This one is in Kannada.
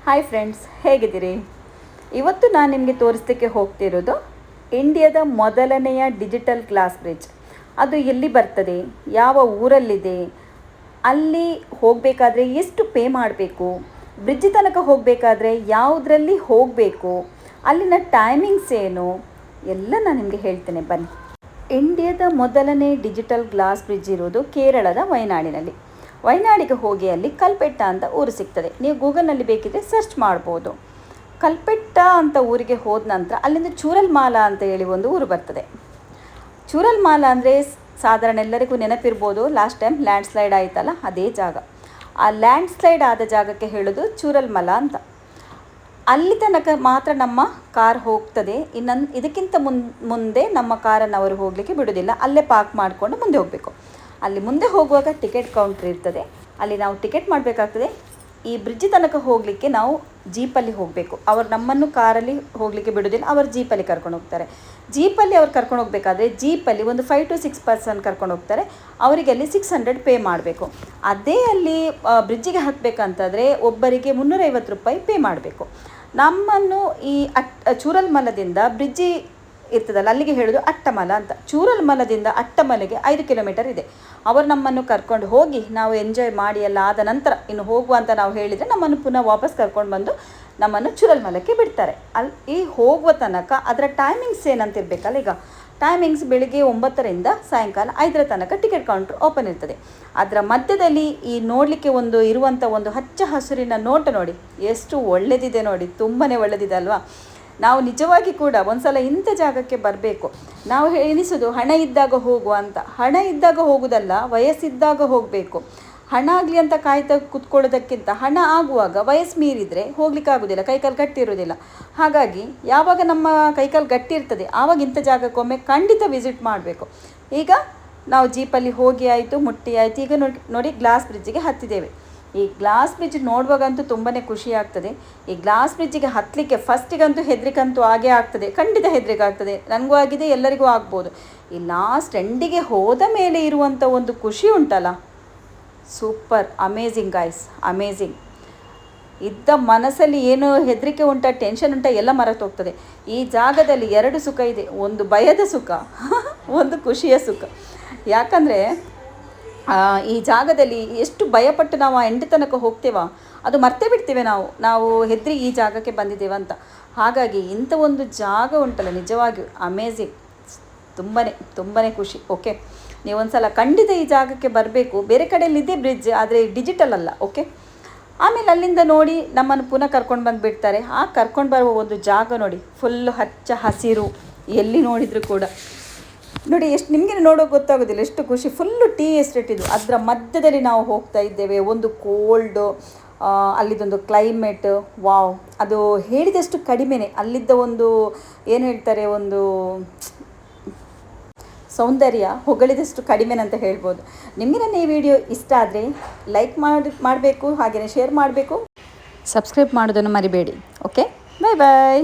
ಹಾಯ್ ಫ್ರೆಂಡ್ಸ್, ಹೇಗಿದ್ದೀರಿ? ಇವತ್ತು ನಾನು ನಿಮಗೆ ತೋರಿಸಲಿಕ್ಕೆ ಹೋಗ್ತಿರೋದು ಇಂಡಿಯಾದ ಮೊದಲನೆಯ ಡಿಜಿಟಲ್ ಗ್ಲಾಸ್ ಬ್ರಿಡ್ಜ್. ಅದು ಎಲ್ಲಿ ಬರ್ತದೆ, ಯಾವ ಊರಲ್ಲಿದೆ, ಅಲ್ಲಿ ಹೋಗಬೇಕಾದ್ರೆ ಎಷ್ಟು ಪೇ ಮಾಡಬೇಕು, ಬ್ರಿಡ್ಜ್ ತನಕ ಹೋಗಬೇಕಾದ್ರೆ ಯಾವುದರಲ್ಲಿ ಹೋಗಬೇಕು, ಅಲ್ಲಿನ ಟೈಮಿಂಗ್ಸ್ ಏನು ಎಲ್ಲ ನಾನು ನಿಮಗೆ ಹೇಳ್ತೇನೆ. ಬನ್ನಿ. ಇಂಡಿಯಾದ ಮೊದಲನೇ ಡಿಜಿಟಲ್ ಗ್ಲಾಸ್ ಬ್ರಿಡ್ಜ್ ಇರೋದು ಕೇರಳದ ವಯನಾಡಿನಲ್ಲಿ. ವಯನಾಡಿಗೆ ಹೋಗಿ ಅಲ್ಲಿ ಕಲ್ಪೆಟ್ಟ ಅಂತ ಊರು ಸಿಗ್ತದೆ. ನೀವು ಗೂಗಲ್ನಲ್ಲಿ ಬೇಕಿದ್ರೆ ಸರ್ಚ್ ಮಾಡ್ಬೋದು. ಕಲ್ಪೆಟ್ಟ ಅಂತ ಊರಿಗೆ ಹೋದ ನಂತರ ಅಲ್ಲಿಂದ ಚೂರಲ್ಮಾಲ ಅಂತ ಹೇಳಿ ಒಂದು ಊರು ಬರ್ತದೆ. ಚೂರಲ್ಮಾಲ ಅಂದರೆ ಸಾಧಾರಣ ಎಲ್ಲರಿಗೂ ನೆನಪಿರ್ಬೋದು, ಲಾಸ್ಟ್ ಟೈಮ್ ಲ್ಯಾಂಡ್ ಸ್ಲೈಡ್ ಆಯಿತಲ್ಲ, ಅದೇ ಜಾಗ. ಆ ಲ್ಯಾಂಡ್ ಸ್ಲೈಡ್ ಆದ ಜಾಗಕ್ಕೆ ಹೇಳೋದು ಚೂರಲ್ಮಲ ಅಂತ. ಅಲ್ಲಿ ತನಕ ಮಾತ್ರ ನಮ್ಮ ಕಾರ್ ಹೋಗ್ತದೆ. ಇದಕ್ಕಿಂತ ಮುಂದೆ ನಮ್ಮ ಕಾರನ್ನು ಅವರು ಹೋಗಲಿಕ್ಕೆ ಬಿಡೋದಿಲ್ಲ. ಅಲ್ಲೇ ಪಾರ್ಕ್ ಮಾಡಿಕೊಂಡು ಮುಂದೆ ಹೋಗಬೇಕು. ಅಲ್ಲಿ ಮುಂದೆ ಹೋಗುವಾಗ ಟಿಕೆಟ್ ಕೌಂಟ್ರ್ ಇರ್ತದೆ. ಅಲ್ಲಿ ನಾವು ಟಿಕೆಟ್ ಮಾಡಬೇಕಾಗ್ತದೆ. ಈ ಬ್ರಿಡ್ಜ್ ತನಕ ಹೋಗಲಿಕ್ಕೆ ನಾವು ಜೀಪಲ್ಲಿ ಹೋಗಬೇಕು. ಅವರು ನಮ್ಮನ್ನು ಕಾರಲ್ಲಿ ಹೋಗಲಿಕ್ಕೆ ಬಿಡೋದಿಲ್ಲ, ಅವರು ಜೀಪಲ್ಲಿ ಕರ್ಕೊಂಡು ಹೋಗ್ತಾರೆ. ಜೀಪಲ್ಲಿ ಅವ್ರು ಕರ್ಕೊಂಡು ಹೋಗಬೇಕಾದ್ರೆ ಜೀಪಲ್ಲಿ ಒಂದು 5 to 6 ಪರ್ಸನ್ ಕರ್ಕೊಂಡು ಹೋಗ್ತಾರೆ. ಅವರಿಗೆ ಅಲ್ಲಿ 600 ಪೇ ಮಾಡಬೇಕು. ಅದೇ ಅಲ್ಲಿ ಬ್ರಿಡ್ಜಿಗೆ ಹತ್ತಬೇಕಂತಂದರೆ ಒಬ್ಬರಿಗೆ 350 ರೂಪಾಯಿ ಪೇ ಮಾಡಬೇಕು. ನಮ್ಮನ್ನು ಈ ಚೂರಲ್ಮಲದಿಂದ ಬ್ರಿಡ್ಜಿ ಇರ್ತದಲ್ಲ, ಅಲ್ಲಿಗೆ ಹೇಳೋದು ಅಟ್ಟಮಲ ಅಂತ. ಚೂರಲ್ಮಲದಿಂದ ಅಟ್ಟಮಲೆಗೆ 5 ಕಿಲೋಮೀಟರ್ ಇದೆ. ಅವರು ನಮ್ಮನ್ನು ಕರ್ಕೊಂಡು ಹೋಗಿ ನಾವು ಎಂಜಾಯ್ ಮಾಡಿ ಎಲ್ಲ ಆದ ನಂತರ ಇನ್ನು ಹೋಗುವ ಅಂತ ನಾವು ಹೇಳಿದರೆ ನಮ್ಮನ್ನು ಪುನಃ ವಾಪಸ್ ಕರ್ಕೊಂಡು ಬಂದು ನಮ್ಮನ್ನು ಚೂರಲ್ಮಲಕ್ಕೆ ಬಿಡ್ತಾರೆ. ಈ ಹೋಗುವ ತನಕ ಅದರ ಟೈಮಿಂಗ್ಸ್ ಏನಂತಿರಬೇಕಲ್ಲ. ಈಗ ಟೈಮಿಂಗ್ಸ್ ಬೆಳಿಗ್ಗೆ 9ರಿಂದ ಸಾಯಂಕಾಲ 5 ತನಕ ಟಿಕೆಟ್ ಕೌಂಟ್ರ್ ಓಪನ್ ಇರ್ತದೆ. ಅದರ ಮಧ್ಯದಲ್ಲಿ ಈ ನೋಡಲಿಕ್ಕೆ ಇರುವಂಥ ಒಂದು ಹಚ್ಚ ಹಸುರಿನ ನೋಟ ನೋಡಿ, ಎಷ್ಟು ಒಳ್ಳೆದಿದೆ ನೋಡಿ, ತುಂಬಾ ಒಳ್ಳೆದಿದೆ ಅಲ್ವಾ? ನಾವು ನಿಜವಾಗಿ ಕೂಡ ಒಂದ್ಸಲ ಇಂಥ ಜಾಗಕ್ಕೆ ಬರಬೇಕು. ನಾವು ಎನಿಸೋದು ಹಣ ಇದ್ದಾಗ ಹೋಗುವ ಅಂತ. ಹಣ ಇದ್ದಾಗ ಹೋಗೋದಲ್ಲ, ವಯಸ್ಸಿದ್ದಾಗ ಹೋಗಬೇಕು. ಹಣ ಆಗಲಿ ಅಂತ ಕಾಯ್ತಾ ಕೂತ್ಕೊಳ್ಳೋದಕ್ಕಿಂತ ಹಣ ಆಗುವಾಗ ವಯಸ್ಸು ಮೀರಿದರೆ ಹೋಗ್ಲಿಕ್ಕಾಗೋದಿಲ್ಲ, ಕೈಕಾಲು ಗಟ್ಟಿ ಇರೋದಿಲ್ಲ. ಹಾಗಾಗಿ ಯಾವಾಗ ನಮ್ಮ ಕೈಕಾಲು ಗಟ್ಟಿ ಇರ್ತದೆ ಆವಾಗ ಇಂಥ ಜಾಗಕ್ಕೊಮ್ಮೆ ಖಂಡಿತ ವಿಸಿಟ್ ಮಾಡಬೇಕು. ಈಗ ನಾವು ಜೀಪಲ್ಲಿ ಹೋಗಿ ಆಯಿತು, ಮುಟ್ಟಿ ಆಯಿತು. ಈಗ ನೋಡಿ ಗ್ಲಾಸ್ ಬ್ರಿಡ್ಜಿಗೆ ಹತ್ತಿದ್ದೇವೆ. ಈ ಗ್ಲಾಸ್ ಬ್ರಿಡ್ಜ್ ನೋಡುವಾಗಂತೂ ತುಂಬಾ ಖುಷಿ ಆಗ್ತದೆ. ಈ ಗ್ಲಾಸ್ ಬ್ರಿಡ್ಜಿಗೆ ಹತ್ತಲಿಕ್ಕೆ ಫಸ್ಟಿಗಂತೂ ಹೆದರಿಕಂತೂ ಆಗೇ ಆಗ್ತದೆ, ಖಂಡಿತ ಹೆದರಿಕೆ ಆಗ್ತದೆ. ನನಗೂ ಆಗಿದೆ, ಎಲ್ಲರಿಗೂ ಆಗ್ಬೋದು. ಈ ಲಾಸ್ಟ್ ಎಂಡಿಗೆ ಹೋದ ಮೇಲೆ ಇರುವಂಥ ಒಂದು ಖುಷಿ ಉಂಟಲ್ಲ, ಸೂಪರ್, ಅಮೇಝಿಂಗ್ ಗಾಯ್ಸ್, ಅಮೇಝಿಂಗ್. ಇದ್ದ ಮನಸ್ಸಲ್ಲಿ ಏನು ಹೆದರಿಕೆ ಉಂಟ, ಟೆನ್ಷನ್ ಉಂಟ, ಎಲ್ಲ ಮರೆತು ಹೋಗ್ತದೆ. ಈ ಜಾಗದಲ್ಲಿ 2 ಸುಖ ಇದೆ, ಒಂದು ಭಯದ ಸುಖ, ಒಂದು ಖುಷಿಯ ಸುಖ. ಯಾಕಂದರೆ ಈ ಜಾಗದಲ್ಲಿ ಎಷ್ಟು ಭಯಪಟ್ಟು ನಾವು ಆ ಎಂಡ್ ತನಕ ಹೋಗ್ತೇವೋ ಅದು ಮರ್ತೇ ಬಿಡ್ತೇವೆ. ನಾವು ಹೆದರಿ ಈ ಜಾಗಕ್ಕೆ ಬಂದಿದ್ದೇವೆ ಅಂತ. ಹಾಗಾಗಿ ಇಂಥ ಒಂದು ಜಾಗ ಉಂಟಲ್ಲ, ನಿಜವಾಗಿಯೂ ಅಮೇಝಿಂಗ್, ತುಂಬಾ ಖುಷಿ. ಓಕೆ, ನೀವೊಂದ್ಸಲ ಖಂಡಿತ ಈ ಜಾಗಕ್ಕೆ ಬರಬೇಕು. ಬೇರೆ ಕಡೆಯಲ್ಲಿದೆ ಬ್ರಿಡ್ಜ್, ಆದರೆ ಡಿಜಿಟಲ್ ಅಲ್ಲ. ಓಕೆ, ಆಮೇಲೆ ಅಲ್ಲಿಂದ ನೋಡಿ ನಮ್ಮನ್ನು ಪುನಃ ಕರ್ಕೊಂಡು ಬಂದುಬಿಡ್ತಾರೆ. ಆ ಕರ್ಕೊಂಡು ಬರುವ ಒಂದು ಜಾಗ ನೋಡಿ, ಫುಲ್ಲು ಹಚ್ಚ ಹಸಿರು, ಎಲ್ಲಿ ನೋಡಿದರೂ ಕೂಡ ನೋಡಿ. ಎಷ್ಟು ನಿಮಗೆ ನೋಡೋಕೆ ಗೊತ್ತಾಗೋದಿಲ್ಲ ಎಷ್ಟು ಖುಷಿ. ಫುಲ್ಲು ಟೀ ಎಸ್ಟೇಟ್ ಇದು. ಅದರ ಮಧ್ಯದಲ್ಲಿ ನಾವು ಹೋಗ್ತಾ ಇದ್ದೇವೆ. ಒಂದು ಕೋಲ್ಡು, ಅಲ್ಲಿದ್ದೊಂದು ಕ್ಲೈಮೇಟ್, ವಾವ್, ಅದು ಹೇಳಿದಷ್ಟು ಕಡಿಮೆನೇ. ಅಲ್ಲಿದ್ದ ಒಂದು ಏನು ಹೇಳ್ತಾರೆ, ಒಂದು ಸೌಂದರ್ಯ ಹೊಗಳಿದಷ್ಟು ಕಡಿಮೆನಂತ ಹೇಳ್ಬೋದು. ನಿಮಗೆ ನನ್ನ ಈ ವಿಡಿಯೋ ಇಷ್ಟ ಆದರೆ ಲೈಕ್ ಮಾಡಬೇಕು, ಹಾಗೆಯೇ ಶೇರ್ ಮಾಡಬೇಕು, ಸಬ್ಸ್ಕ್ರೈಬ್ ಮಾಡೋದನ್ನು ಮರಿಬೇಡಿ. ಓಕೆ, ಬಾಯ್ ಬಾಯ್.